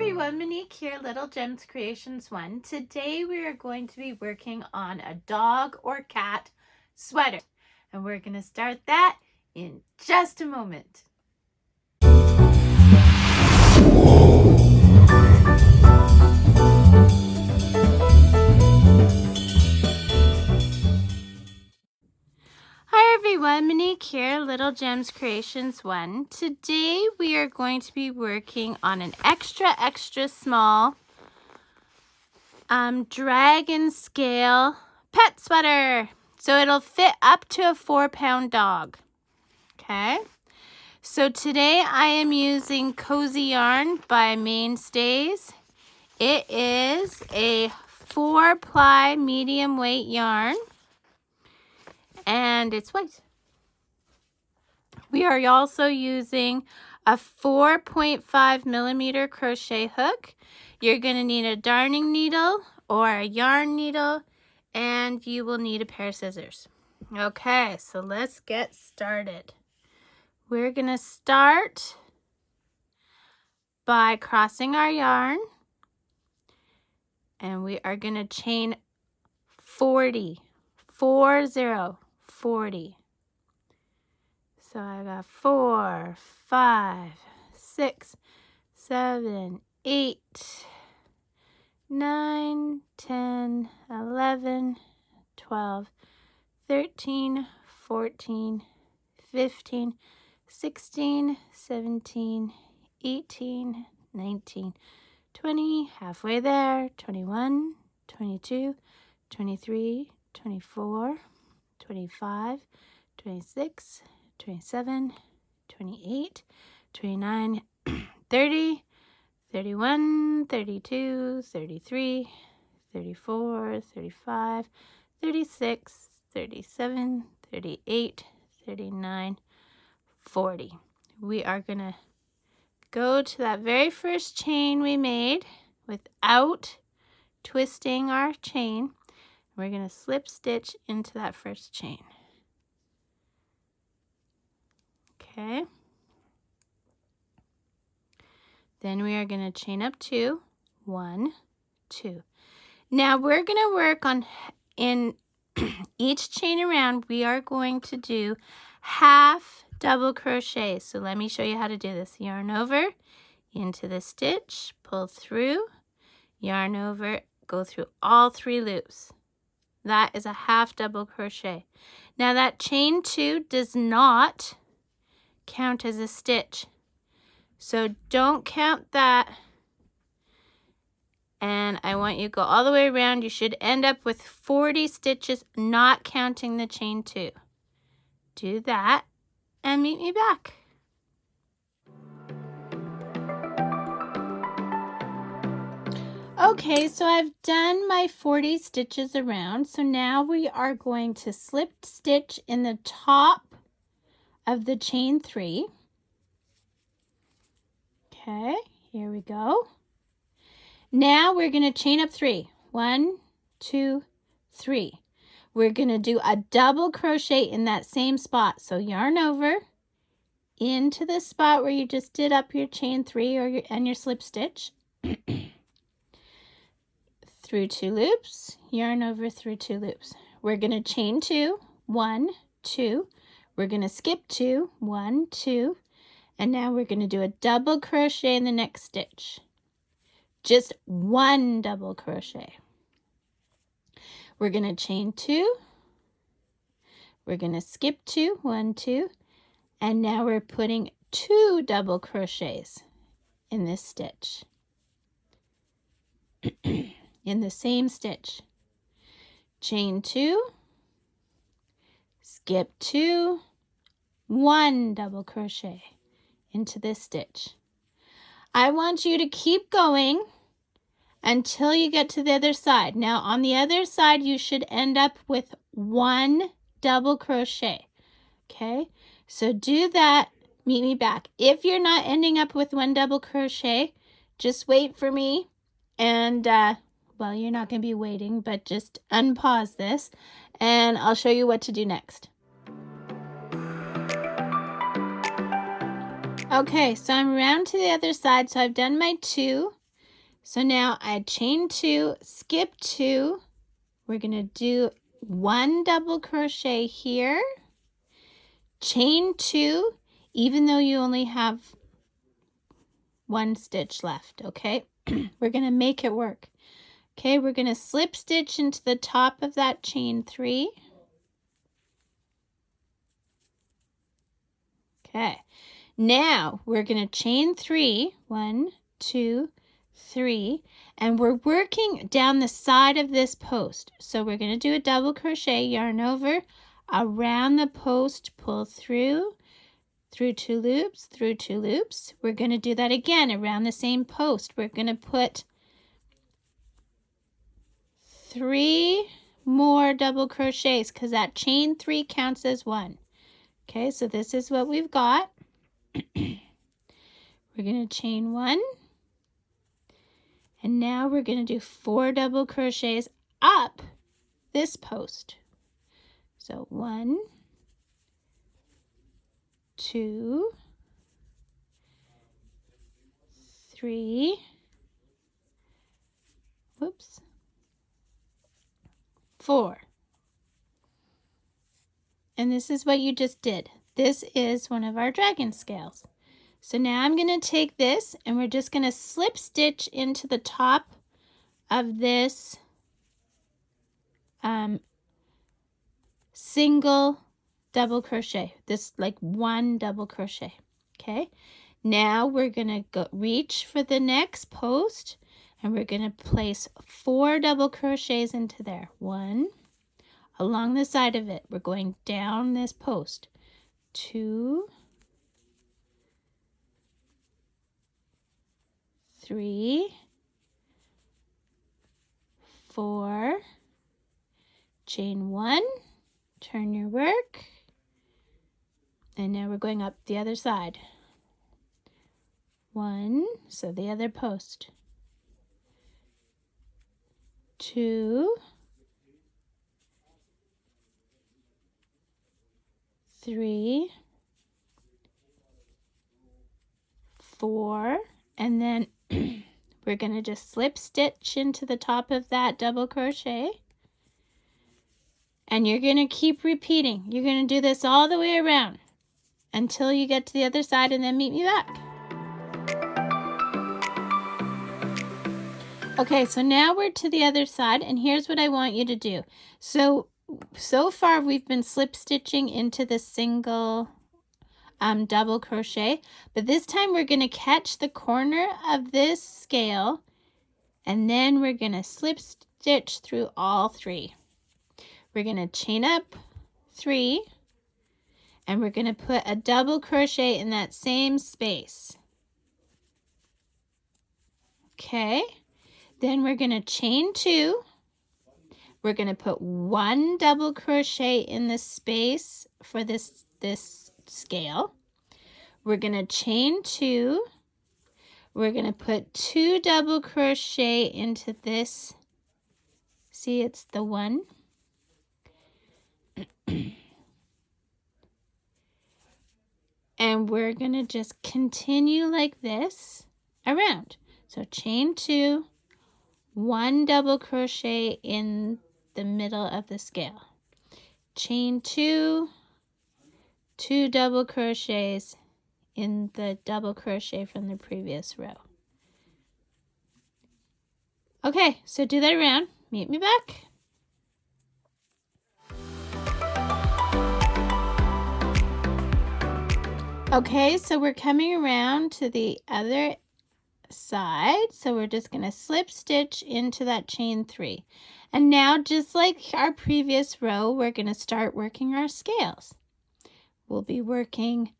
everyone, Monique here, Little Gems Creations 1. Today we are going to be working on a dog or cat sweater. And we're going to start that in just a moment. Hi everyone, Monique here, Little Gems Creations 1. Today we are going to be working on an extra small dragon scale pet sweater. So it'll fit up to a 4-pound dog. Okay. So today I am using Cozy Yarn by Mainstays. It is a 4-ply medium weight yarn. And it's white. We are also using a 4.5 millimeter crochet hook. You're going to need a darning needle or a yarn needle, and you will need a pair of scissors. Okay, so let's get started. We're going to start by crossing our yarn, and we are going to chain 40. So I got 4, 5, 6, 7, 8, 9, 10, 11, 12, 13, 14, 15, 16, 17, 18, 19, 20, halfway there, 21, 22, 23, 24, 25, 26, 27, 28, 29, 30, 31, 32, 33, 34, 35, 36, 37, 38, 39, 40. We are going to go to that very first chain we made without twisting our chain. We're going to slip stitch into that first chain. Okay. Then we are going to chain up 2, 1, 2. Now we're going to work on, in each chain around, we are going to do half double crochet. So let me show you how to do this. Yarn over, into the stitch, pull through, yarn over, go through all 3 loops. That is a half double crochet. Now that chain 2 does not count as a stitch. So don't count that. And I want you to go all the way around. You should end up with 40 stitches, not counting the chain 2. Do that and meet me back. Okay, so I've done my 40 stitches around. So now we are going to slip stitch in the top of the chain 3. Okay, here we go. Now we're going to chain up 3. 1, 2, 3. We're going to do a double crochet in that same spot. So yarn over into the spot where you just did up your chain 3 and your slip stitch. Through 2 loops, yarn over through 2 loops. We're going to chain 2, 1, 2. We're going to skip 2, 1, 2. And now we're going to do a double crochet in the next stitch. Just 1 double crochet. We're going to chain 2. We're going to skip 2, 1, 2. And now we're putting 2 double crochets in this stitch. In the same stitch. Chain 2. Skip 2. 1 double crochet into this stitch. I want you to keep going until you get to the other side. Now on the other side you should end up with 1 double crochet. Okay, so do that, meet me back. If you're not ending up with 1 double crochet, just wait for me and well, you're not going to be waiting, but just unpause this and I'll show you what to do next. Okay, so I'm around to the other side. So I've done my 2 So now I chain 2, skip 2. We're going to do 1 double crochet here, chain 2, even though you only have 1 stitch left, okay? We're going to make it work. Okay, we're going to slip stitch into the top of that chain 3. Okay, now we're going to chain 3, 1, 2, 3, and we're working down the side of this post. So we're going to do a double crochet, yarn over, around the post, pull through 2 loops, through 2 loops. We're going to do that again around the same post. We're going to put 3 more double crochets because that chain 3 counts as 1. Okay, so this is what we've got. We're going to chain 1, and now we're going to do 4 double crochets up this post. So 1, 2, 3, whoops, 4. And this is what you just did. This is one of our dragon scales. So now I'm going to take this and we're just going to slip stitch into the top of this single double crochet, this like 1 double crochet. Okay, now we're going to go reach for the next post and we're going to place 4 double crochets into there. 1 along the side of it. We're going down this post. 2, 3, 4, chain 1, turn your work, and now we're going up the other side. 1, so the other post. 2, 3, 4, and then we're going to just slip stitch into the top of that double crochet, and you're going to keep repeating. You're going to do this all the way around until you get to the other side and then meet me back. Okay, so now we're to the other side, and here's what I want you to do. So far we've been slip stitching into the single double crochet, but this time we're going to catch the corner of this scale and then we're going to slip stitch through all 3. We're going to chain up 3 and we're going to put a double crochet in that same space. Okay, then we're going to chain 2. We're going to put 1 double crochet in the space for this scale. We're going to chain 2. We're going to put 2 double crochet into this. See, it's the 1. And we're going to just continue like this around. So chain 2, 1 double crochet in the middle of the scale. Chain 2, 2 double crochets in the double crochet from the previous row. Okay, so do that around. Meet me back. Okay, so we're coming around to the other side. So we're just going to slip stitch into that chain 3. And now, just like our previous row, we're going to start working our scales. We'll be working,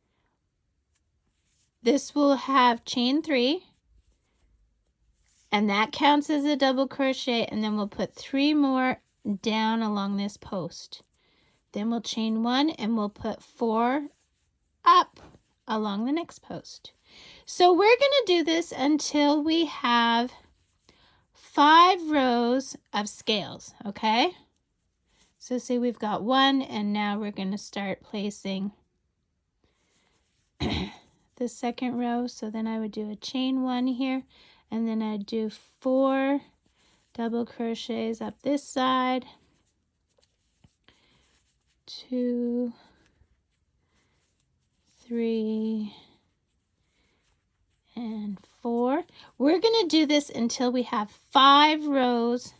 this will have chain 3, and that counts as a double crochet, and then we'll put 3 more down along this post. Then we'll chain 1 and we'll put 4 up along the next post. So we're going to do this until we have 5 rows of scales, okay? So see, we've got 1, and now we're going to start placing the second row. So then I would do a chain 1 here, and then I do 4 double crochets up this side, 2, 3, and 4. We're going to do this until we have 5 rows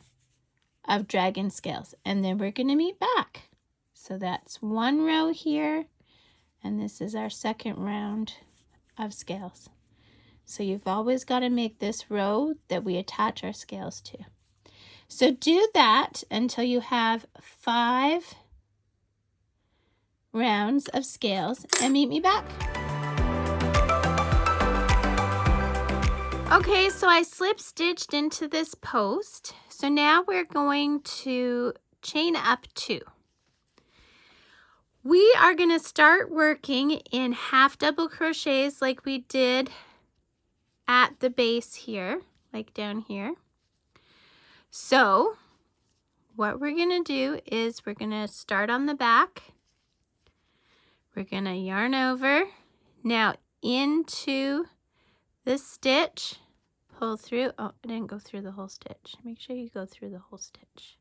of dragon scales, and then we're going to meet back. So that's 1 row here, and this is our second round of scales. So you've always got to make this row that we attach our scales to. So do that until you have 5 rounds of scales and meet me back. Okay, so I slip stitched into this post. So now we're going to chain up 2. We are going to start working in half double crochets like we did at the base here, like down here. So what we're going to do is we're going to start on the back. We're going to yarn over. Now into this stitch, pull through. Oh, I didn't go through the whole stitch. Make sure you go through the whole stitch.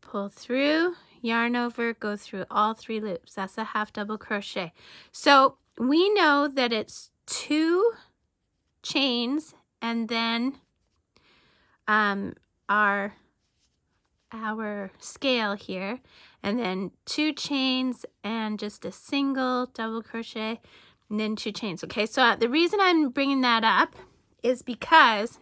Pull through, yarn over, go through all 3 loops. That's a half double crochet. So we know that it's 2 chains and then our scale here, and then 2 chains and just a single double crochet, and then 2 chains. Okay, so the reason I'm bringing that up is because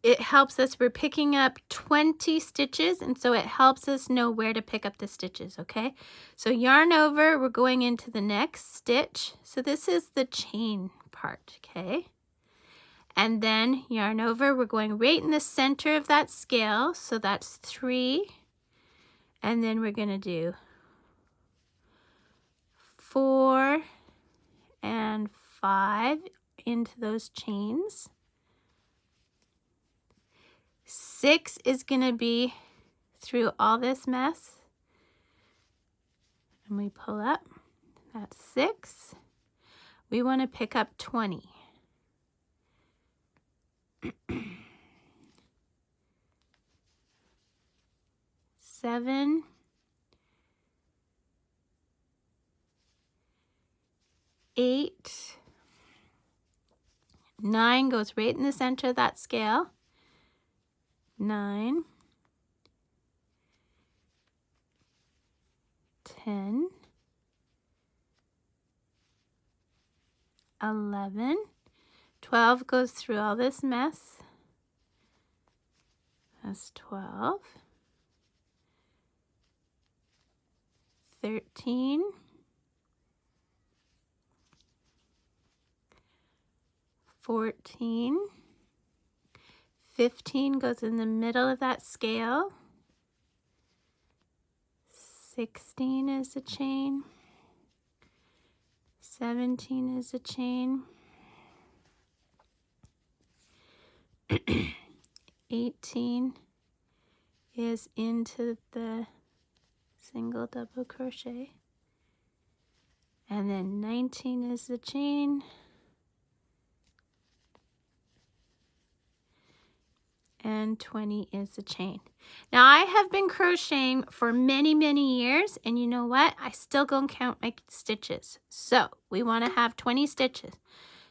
it helps us. We're picking up 20 stitches, and so it helps us know where to pick up the stitches. Okay, so yarn over, we're going into the next stitch. So this is the chain part. Okay, and then yarn over, we're going right in the center of that scale. So that's 3, and then we're going to do 4 and 5 into those chains. 6 is going to be through all this mess, and we pull up. That's 6. We want to pick up 20. 7, 8, 9 goes right in the center of that scale. 9, 10, 11, 12 goes through all this mess. That's 12, 13, 14, 15 goes in the middle of that scale. 16 is a chain. 17 is a chain. 18 is into the single double crochet. And then 19 is the chain. And 20 is the chain. Now I have been crocheting for many years, and you know what? I still go and count my stitches. So we want to have 20 stitches.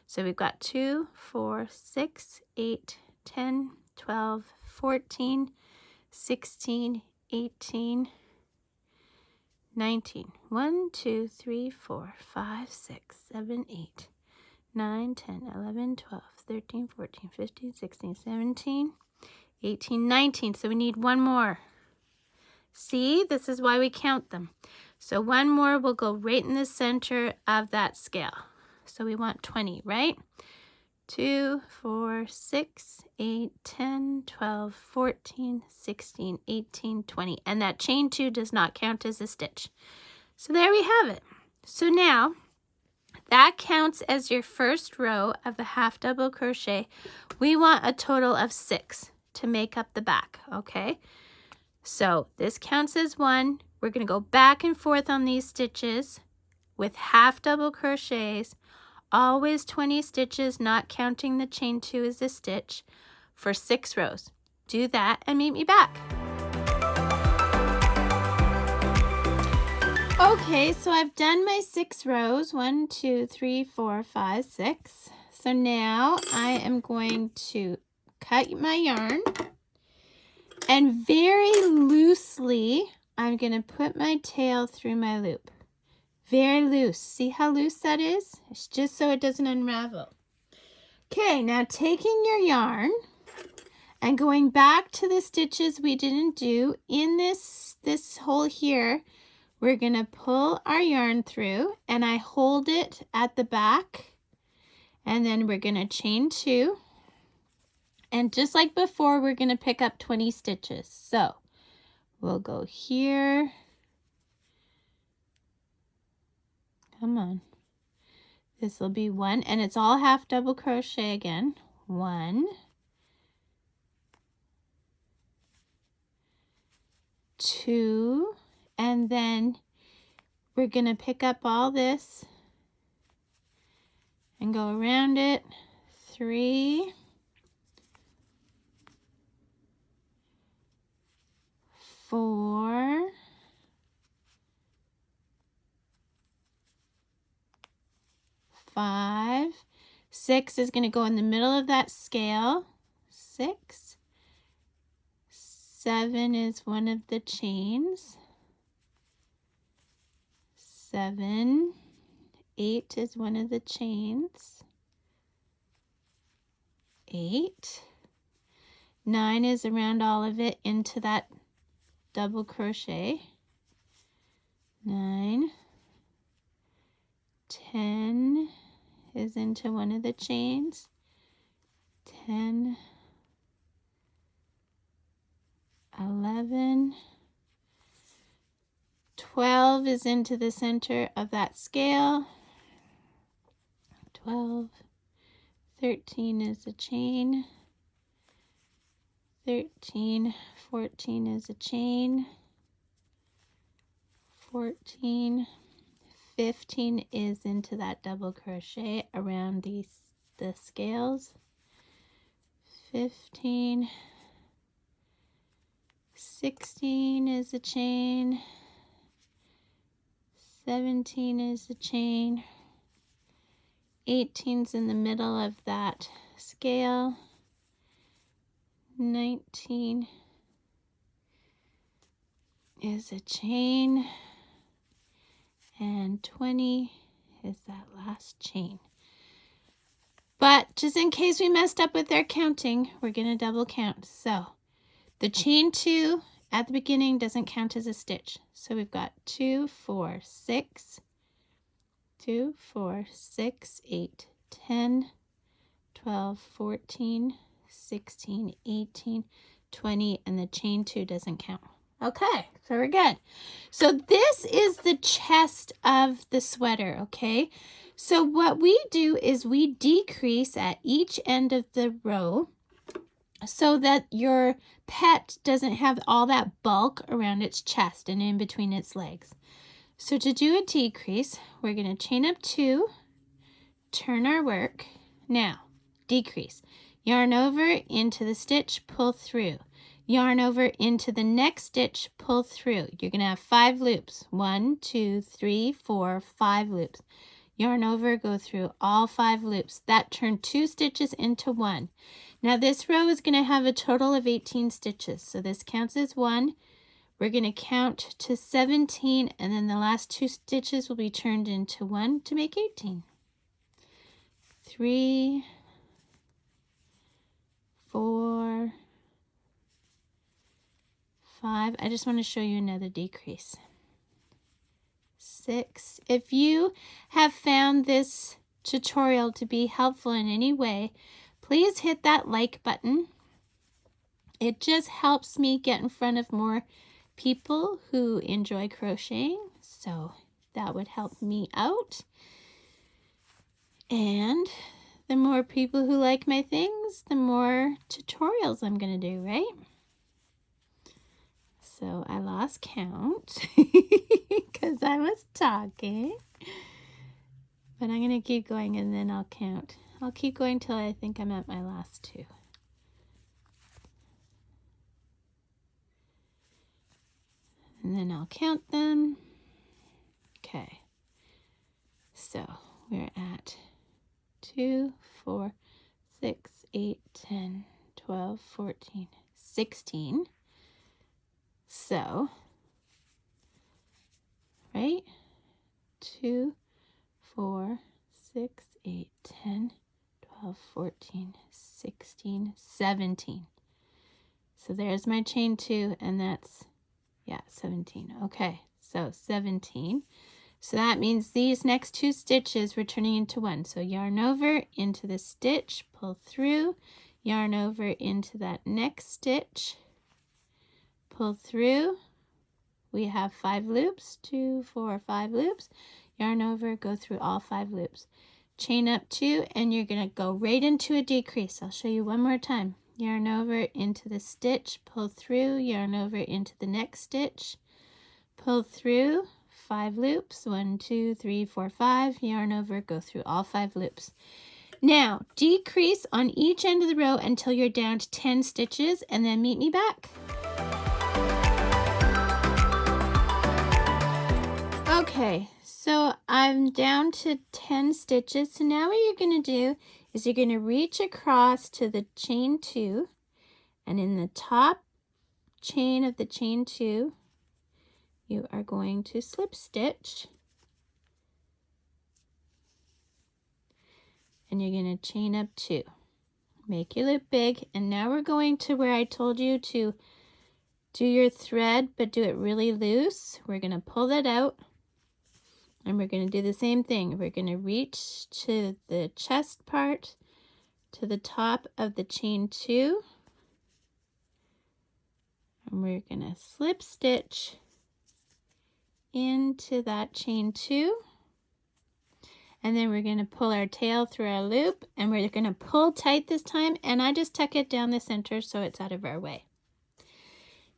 So we've got 2, 4, 6, 8, 10, 12, 14, 16, 18, 19. 1, 2, 3, 4, 5, 6, 7, 8, 9, 10, 11, 12, 13, 14, 15, 16, 17, 18, 19. So we need 1 more. See, this is why we count them. So 1 more will go right in the center of that scale. So we want 20, right? 2, 4, 6, 8, 10, 12, 14, 16, 18, 20. And that chain 2 does not count as a stitch. So there we have it. So now that counts as your first row of the half double crochet. We want a total of 6 to make up the back, okay? So this counts as 1. We're going to go back and forth on these stitches with half double crochets always 20 stitches, not counting the chain 2 as a stitch, for 6 rows. Do that and meet me back. Okay, so I've done my 6 rows, 1, 2, 3, 4, 5, 6. So now I am going to cut my yarn, and very loosely I'm going to put my tail through my loop. Very loose. See how loose that is? It's just so it doesn't unravel. Okay, now taking your yarn and going back to the stitches we didn't do in this hole here, we're going to pull our yarn through, and I hold it at the back, and then we're going to chain 2. And just like before, we're going to pick up 20 stitches. So we'll go here. Come on. This will be 1, and it's all half double crochet again. 1, 2, and then we're going to pick up all this and go around it. 3, 4, 5, 6 is going to go in the middle of that scale. 6, 7 is one of the chains. 7, 8 is one of the chains. 8, 9 is around all of it into that double crochet. 9, 10 is into one of the chains. 10, 11, 12 is into the center of that scale. 12, 13 is a chain. 13, 14 is a chain. 14, 15 is into that double crochet around the scales. 15, 16 is a chain. 17 is a chain. 18's in the middle of that scale. 19 is a chain, and 20 is that last chain. But just in case we messed up with our counting, we're going to double count. So the chain 2 at the beginning doesn't count as a stitch. So we've got 2, 4, 6, 2, 4, 6, 8, 10, 12, 14, 16, 18, 20, and the chain 2 doesn't count. Okay, so we're good. So this is the chest of the sweater, okay? So what we do is we decrease at each end of the row so that your pet doesn't have all that bulk around its chest and in between its legs. So to do a decrease, we're going to chain up 2, turn our work. Now, decrease. Yarn over into the stitch, pull through. Yarn over into the next stitch, pull through. You're going to have 5 loops. 1, 2, 3, 4, 5 loops. Yarn over, go through all 5 loops. That turned 2 stitches into 1. Now this row is going to have a total of 18 stitches. So this counts as 1. We're going to count to 17, and then the last 2 stitches will be turned into 1 to make 18. 3, 4, 5. I just want to show you another decrease. 6. If you have found this tutorial to be helpful in any way, please hit that like button. It just helps me get in front of more people who enjoy crocheting, so that would help me out. And the more people who like my things, the more tutorials I'm going to do, right? So I lost count because I was talking. But I'm going to keep going and then I'll count. I'll keep going till I think I'm at my last 2. And then I'll count them. Okay. So we're at 2, 4, 6, 8, 10, 12, 14, 16. So, right? 2, 4, 6, 8, 10, 12, 14, 16, 17. So there's my chain 2, and that's, 17. Okay, so 17. So that means these next 2 stitches we're turning into 1. So yarn over into the stitch, pull through, yarn over into that next stitch, pull through. We have 5 loops, 2, 4, 5 loops. Yarn over, go through all 5 loops. Chain up 2, and you're going to go right into a decrease. I'll show you one more time. Yarn over into the stitch, pull through, yarn over into the next stitch, pull through, 5 loops, 1, 2, 3, 4, 5, yarn over, go through all 5 loops. Now, decrease on each end of the row until you're down to 10 stitches, and then meet me back. Okay, so I'm down to 10 stitches. So now what you're going to do is you're going to reach across to the chain 2, and in the top chain of the chain 2, you are going to slip stitch, and you're going to chain up 2. Make your loop big, and now we're going to where I told you to do your thread, but do it really loose. We're going to pull that out. And we're going to do the same thing. We're going to reach to the chest part, to the top of the chain 2. And we're going to slip stitch into that chain 2. And then we're going to pull our tail through our loop. And we're going to pull tight this time. And I just tuck it down the center so it's out of our way.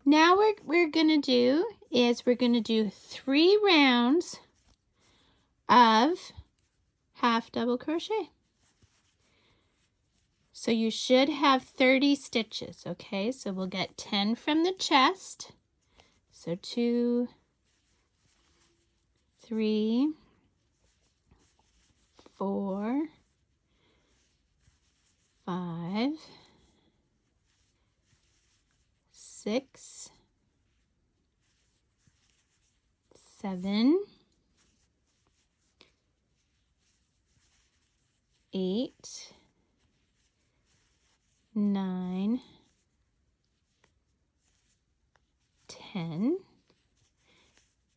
Now what we're going to do is we're going to do 3 rounds of half double crochet. So you should have 30 stitches, okay? So we'll get 10 from the chest. So 2, 3, 4, 5, 6, 7, 8, 9, 10.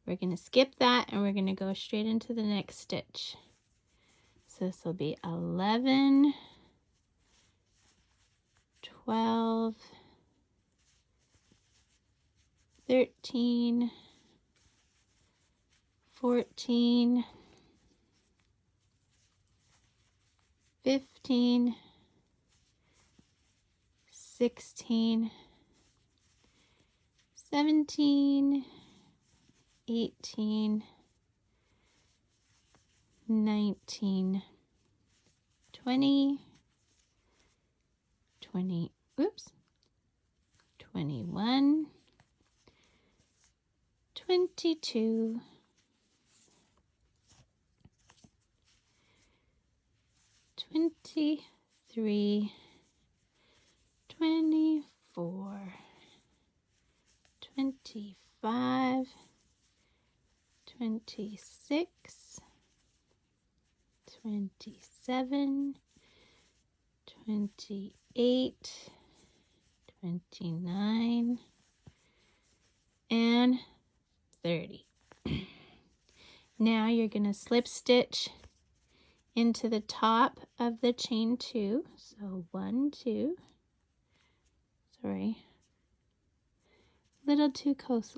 We're going to skip that and we're going to go straight into the next stitch. So this will be 11, 12, 13, 14, 15, 16, 17, 18, 19, 20, 21, 22, 23, 24, 25, 26, 27, 28, 29, and 30. Now you're going to slip stitch into the top of the chain 2. So 1, 2, sorry, little too close,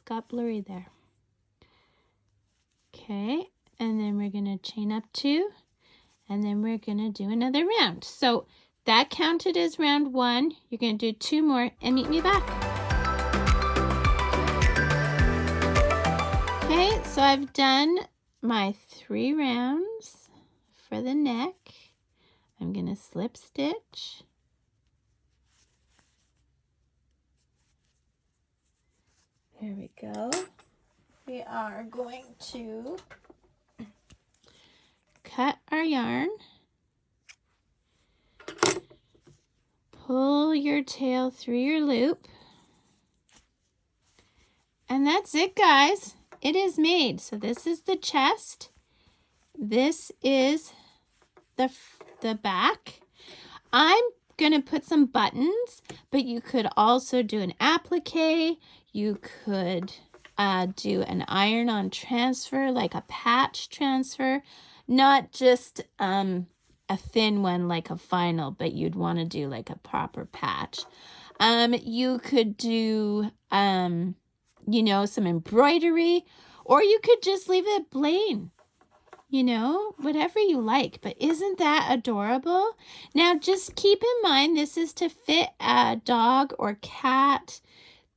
got blurry there. Okay, and then we're going to chain up 2, and then we're going to do another round. So that counted as round 1. You're going to do 2 more and meet me back. Okay, so I've done my 3 rounds. for the neck. I'm going to slip stitch. There we go. We are going to cut our yarn. Pull your tail through your loop. And that's it, guys. It is made. So this is the chest. This is the back. I'm going to put some buttons, but you could also do an applique. You could do an iron-on transfer, like a patch transfer, not just a thin one like a final, but you'd want to do like a proper patch. You could do, you know, some embroidery, or you could just leave it plain. You know, whatever you like, but isn't that adorable? Now, just keep in mind, this is to fit a dog or cat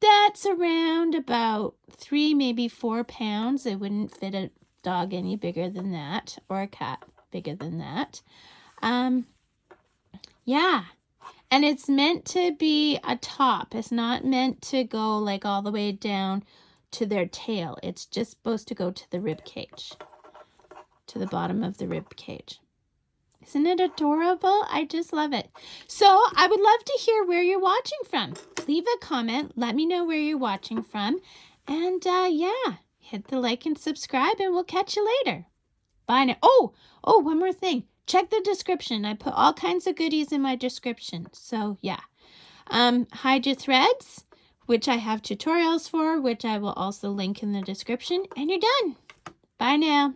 that's around about 3, maybe 4 pounds. It wouldn't fit a dog any bigger than that, or a cat bigger than that. Yeah, and it's meant to be a top. It's not meant to go like all the way down to their tail. It's just supposed to go to the rib cage. To the bottom of the rib cage. Isn't it adorable? I just love it. So I would love to hear where you're watching from. Leave a comment. Let me know where you're watching from. And yeah, hit the like and subscribe, and we'll catch you later. Bye now. Oh, one more thing. Check the description. I put all kinds of goodies in my description. So yeah. Hide your threads, which I have tutorials for, which I will also link in the description. And you're done. Bye now.